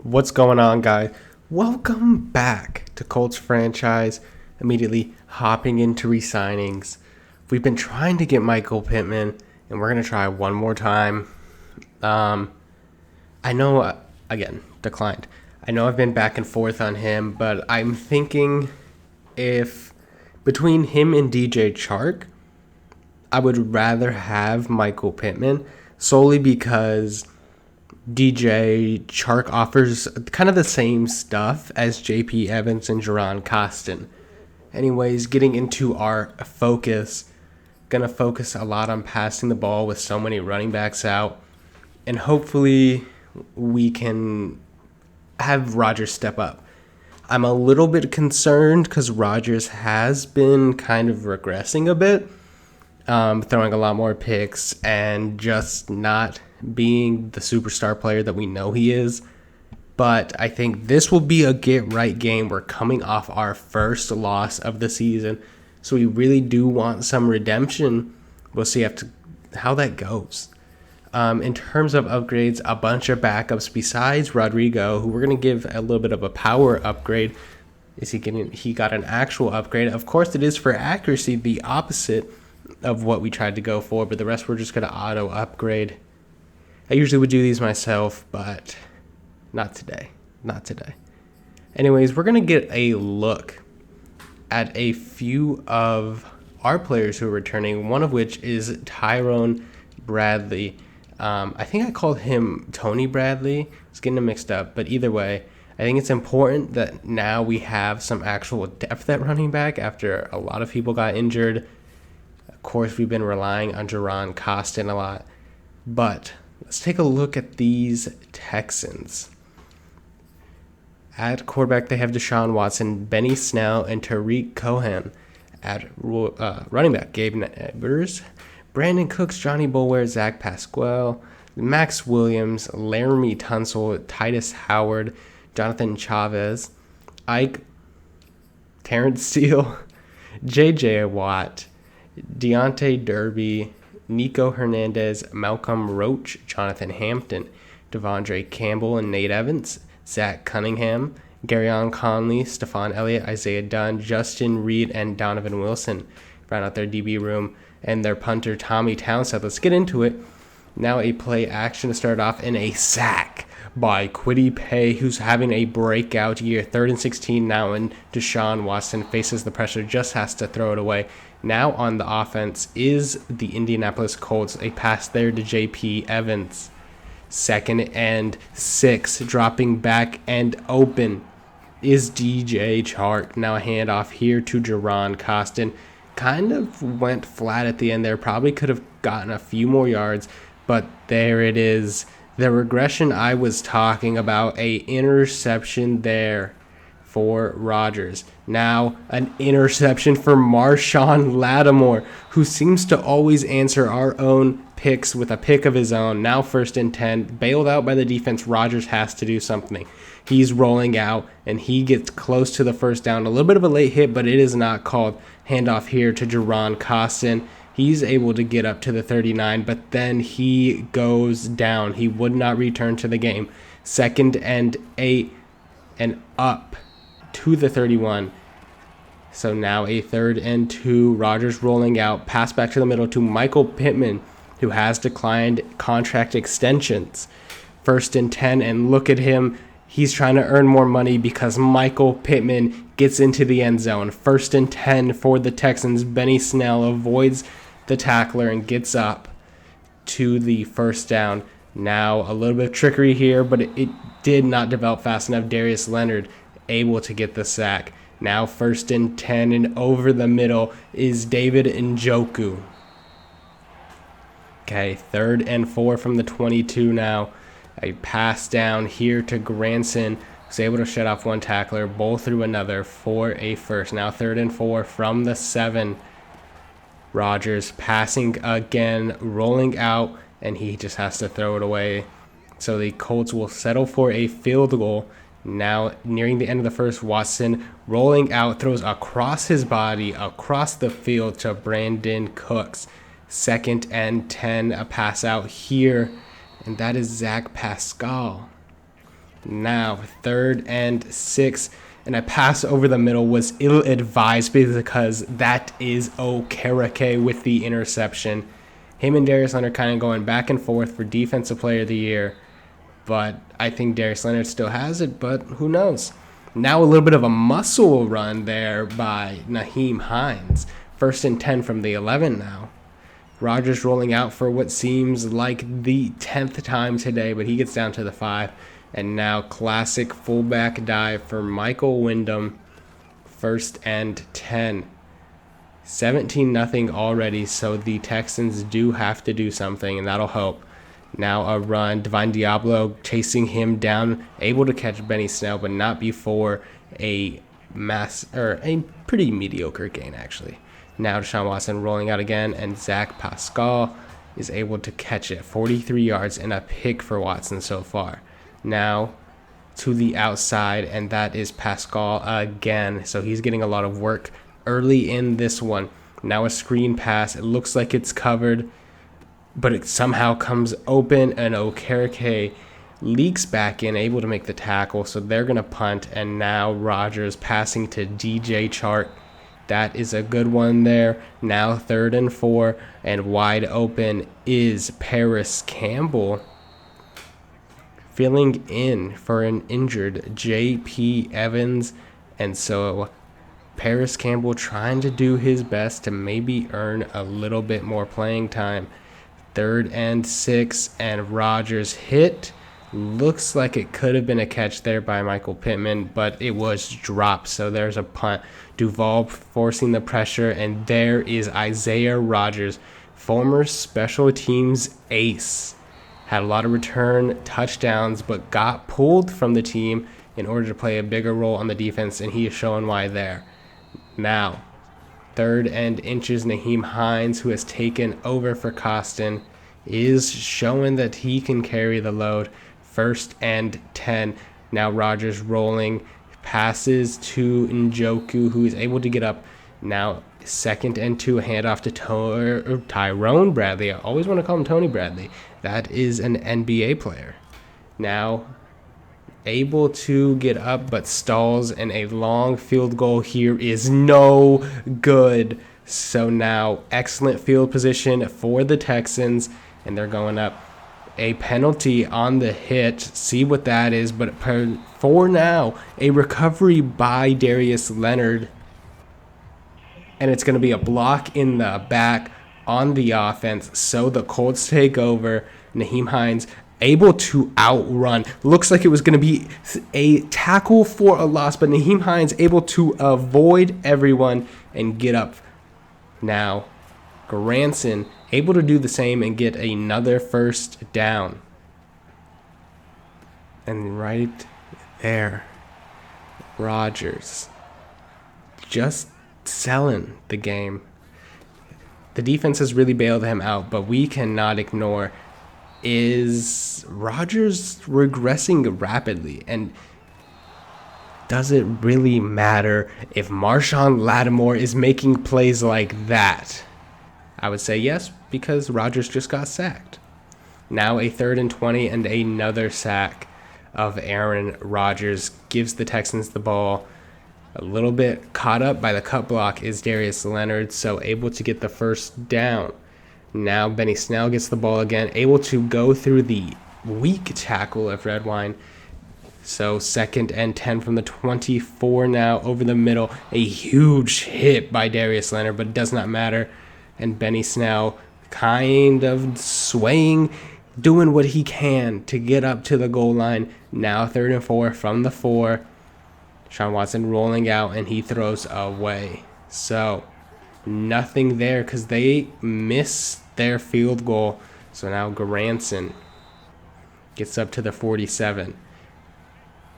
What's going on, guys? Welcome back to Colts franchise. Immediately hopping into re-signings. We've been trying to get Michael Pittman, and we're going to try one more time. I know, again, declined. I know I've been back and forth on him, but I'm thinking if between him and DJ Chark, I would rather have Michael Pittman solely because DJ Chark offers kind of the same stuff as JP Evans and Jerron Costin. Anyways, getting into our focus, gonna focus a lot on passing the ball with so many running backs out, and hopefully we can have Rodgers step up. I'm a little bit concerned because Rodgers has been kind of regressing a bit, throwing a lot more picks and just not being the superstar player that we know he is. But I think this will be a get-right game. We're coming off our first loss of the season, so we really do want some redemption. We'll see how that goes. In terms of upgrades, a bunch of backups besides Rodrigo, who we're going to give a little bit of a power upgrade. He got an actual upgrade. Of course, it is for accuracy, the opposite of what we tried to go for, but the rest we're just going to auto upgrade. I usually would do these myself, but not today. Not today. Anyways, we're going to get a look at a few of our players who are returning, one of which is Tyrone Bradley. I think I called him Tony Bradley. I was getting them mixed up, but either way, I think it's important that now we have some actual depth at running back after a lot of people got injured. Of course, we've been relying on Jerron Costin a lot, but let's take a look at these Texans. At quarterback, they have Deshaun Watson, Benny Snell, and Tariq Cohen. At running back, Gabe Nevers, Brandon Cooks, Johnny Bolware, Zach Pasquale, Max Williams, Laramie Tunsil, Titus Howard, Jonathan Chavez, Ike, Terrence Steele, J.J. Watt, Deontay Derby, Nico Hernandez, Malcolm Roach, Jonathan Hampton, Devondre Campbell and Nate Evans, Zach Cunningham, Garyon Conley, Stephon Elliott, Isaiah Dunn, Justin Reed, and Donovan Wilson round out their DB room, and their punter Tommy Townsend. Let's get into it. Now a play action to start off in a sack by Kwity Paye, who's having a breakout year. 3rd and 16 now, and Deshaun Watson faces the pressure, just has to throw it away. Now on the offense is the Indianapolis Colts. A pass there to JP Evans. 2nd and 6, dropping back and open is DJ Chark. Now a handoff here to Jerron Costin. Kind of went flat at the end there. Probably could have gotten a few more yards, but there it is. The regression I was talking about, a interception there for Rodgers. Now an interception for Marshawn Lattimore, who seems to always answer our own picks with a pick of his own. Now 1st and 10, bailed out by the defense. Rodgers has to do something. He's rolling out, and he gets close to the first down. A little bit of a late hit, but it is not called. Handoff here to Jerron Costin. He's able to get up to the 39, but then he goes down. He would not return to the game. 2nd and 8, and up to the 31. So now a 3rd and 2. Rodgers rolling out. Pass back to the middle to Michael Pittman, who has declined contract extensions. 1st and 10, and look at him. He's trying to earn more money because Michael Pittman gets into the end zone. 1st and 10 for the Texans. Benny Snell avoids the tackler and gets up to the first down. Now a little bit of trickery here, but it did not develop fast enough. Darius Leonard able to get the sack. Now 1st and 10, and over the middle is David Njoku. Okay, 3rd and 4 from the 22 now. A pass down here to Granson, who's able to shut off one tackler, bowl through another for a first. Now 3rd and 4 from the 7. Rodgers passing again, rolling out, and he just has to throw it away. So the Colts will settle for a field goal. Now nearing the end of the first, Watson rolling out, throws across his body, across the field to Brandon Cooks. 2nd and 10, a pass out here, and that is Zach Pascal. Now 3rd and 6, and a pass over the middle was ill-advised because that is Okereke with the interception. Him and Darius Leonard kind of going back and forth for Defensive Player of the Year, but I think Darius Leonard still has it, but who knows. Now a little bit of a muscle run there by Nyheim Hines. 1st and 10 from the 11 now. Rodgers rolling out for what seems like the 10th time today, but he gets down to the 5. And now classic fullback dive for Michael Wyndham. 1st and 10. 17-0 already, so the Texans do have to do something, and that'll help. Now a run. Divine Diablo chasing him down, able to catch Benny Snell, but not before a pretty mediocre gain, actually. Now Deshaun Watson rolling out again, and Zach Pascal is able to catch it. 43 yards and a pick for Watson so far. Now to the outside, and that is Pascal again. So he's getting a lot of work early in this one. Now a screen pass. It looks like it's covered, but it somehow comes open, and Okereke leaks back in, able to make the tackle. So they're going to punt, and now Rodgers passing to DJ Chark. That is a good one there. Now 3rd and 4, and wide open is Paris Campbell, filling in for an injured J.P. Evans. And so Paris Campbell trying to do his best to maybe earn a little bit more playing time. 3rd and 6, and Rodgers hit. Looks like it could have been a catch there by Michael Pittman, but it was dropped, so there's a punt. Duval forcing the pressure, and there is Isaiah Rodgers, former special teams ace. Had a lot of return touchdowns, but got pulled from the team in order to play a bigger role on the defense, and he is showing why there. Now, 3rd and inches, Nyheim Hines, who has taken over for Costin, is showing that he can carry the load. 1st and 10. Now Rodgers rolling, passes to Njoku, who is able to get up. Now 2nd and 2, handoff to Tyrone Bradley. I always want to call him Tony Bradley. That is an NBA player. Now able to get up, but stalls, and a long field goal here is no good. So now excellent field position for the Texans, and they're going up. A penalty on the hit, see what that is, but for now, a recovery by Darius Leonard, and it's going to be a block in the back on the offense, so the Colts take over. Nyheim Hines able to outrun. Looks like it was going to be a tackle for a loss, but Nyheim Hines able to avoid everyone and get up. Now, Granson able to do the same and get another 1st down. And right there, Rodgers just selling the game. The defense has really bailed him out, but we cannot ignore, is Rodgers regressing rapidly? And does it really matter if Marshawn Lattimore is making plays like that? I would say yes, because Rodgers just got sacked. Now a 3rd and 20, and another sack of Aaron Rodgers gives the Texans the ball. A little bit caught up by the cut block is Darius Leonard, so able to get the 1st down. Now Benny Snell gets the ball again, able to go through the weak tackle of Redwine. So 2nd and 10 from the 24 now, over the middle. A huge hit by Darius Leonard, but it does not matter. And Benny Snell kind of swaying, doing what he can to get up to the goal line. Now 3rd and 4 from the 4. Sean Watson rolling out, and he throws away. So nothing there because they missed their field goal. So now Granson gets up to the 47.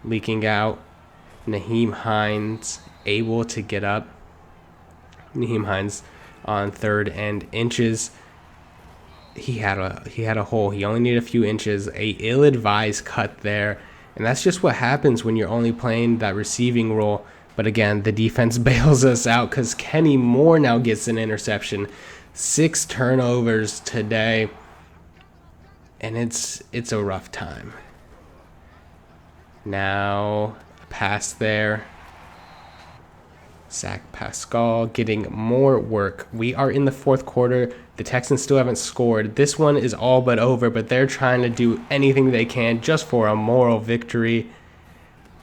Leaking out. Nyheim Hines able to get up. Nyheim Hines on 3rd and inches. He had a hole. He only needed a few inches. A ill-advised cut there. And that's just what happens when you're only playing that receiving role. But again, the defense bails us out because Kenny Moore now gets an interception. 6 turnovers today. And it's a rough time. Now, a pass there. Zach Pascal getting more work. We are in the fourth quarter. The Texans still haven't scored. This one is all but over, but they're trying to do anything they can just for a moral victory.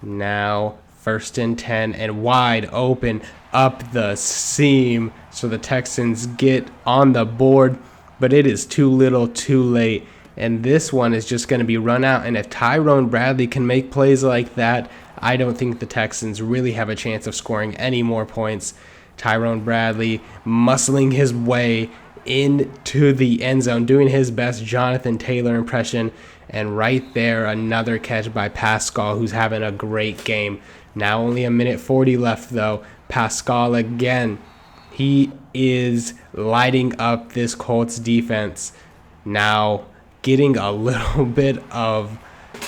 Now, 1st and 10 and wide open up the seam. So the Texans get on the board, but it is too little too late. And this one is just going to be run out. And if Tyrone Bradley can make plays like that, I don't think the Texans really have a chance of scoring any more points. Tyrone Bradley muscling his way into the end zone, doing his best Jonathan Taylor impression. And right there, another catch by Pascal, who's having a great game. Now only a minute 40 left, though. Pascal again. He is lighting up this Colts defense. Now, getting a little bit of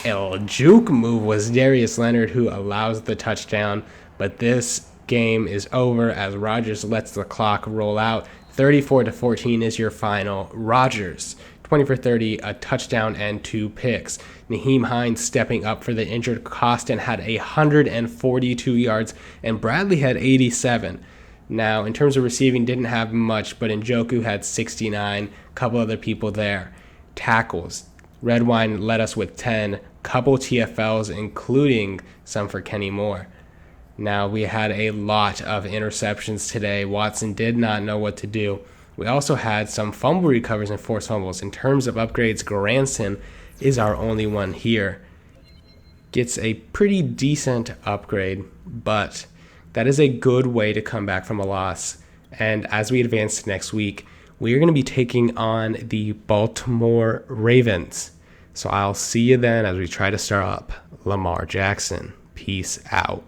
a juke move was Darius Leonard, who allows the touchdown. But this game is over as Rodgers lets the clock roll out. 34-14 is your final. Rodgers, 20 for 30, a touchdown and 2 picks. Nyheim Hines stepping up for the injured Costin had 142 yards, and Bradley had 87. Now, in terms of receiving, didn't have much, but Njoku had 69. A couple other people there. Tackles. Redwine led us with 10. Couple TFLs, including some for Kenny Moore. Now, we had a lot of interceptions today. Watson did not know what to do. We also had some fumble recovers and forced fumbles. In terms of upgrades, Granson is our only one here. Gets a pretty decent upgrade, but that is a good way to come back from a loss. And as we advance to next week, we are going to be taking on the Baltimore Ravens. So I'll see you then as we try to start up Lamar Jackson. Peace out.